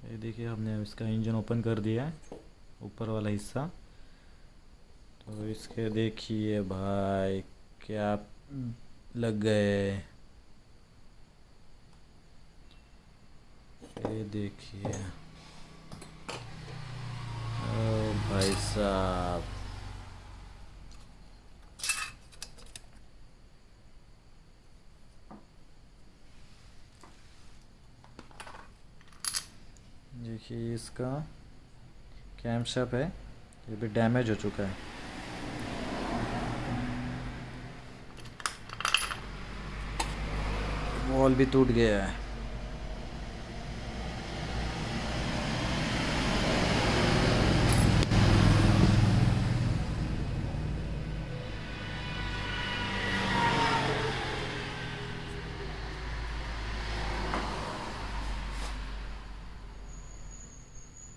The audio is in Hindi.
ये देखिए हमने इसका इंजन ओपन कर दिया है, ऊपर वाला हिस्सा। तो इसके देखिए भाई क्या लग गए। ये देखिए, ओ भाई साहब, देखिए इसका कैमशाफ्ट है, ये भी डैमेज हो चुका है। वॉल भी टूट गया है।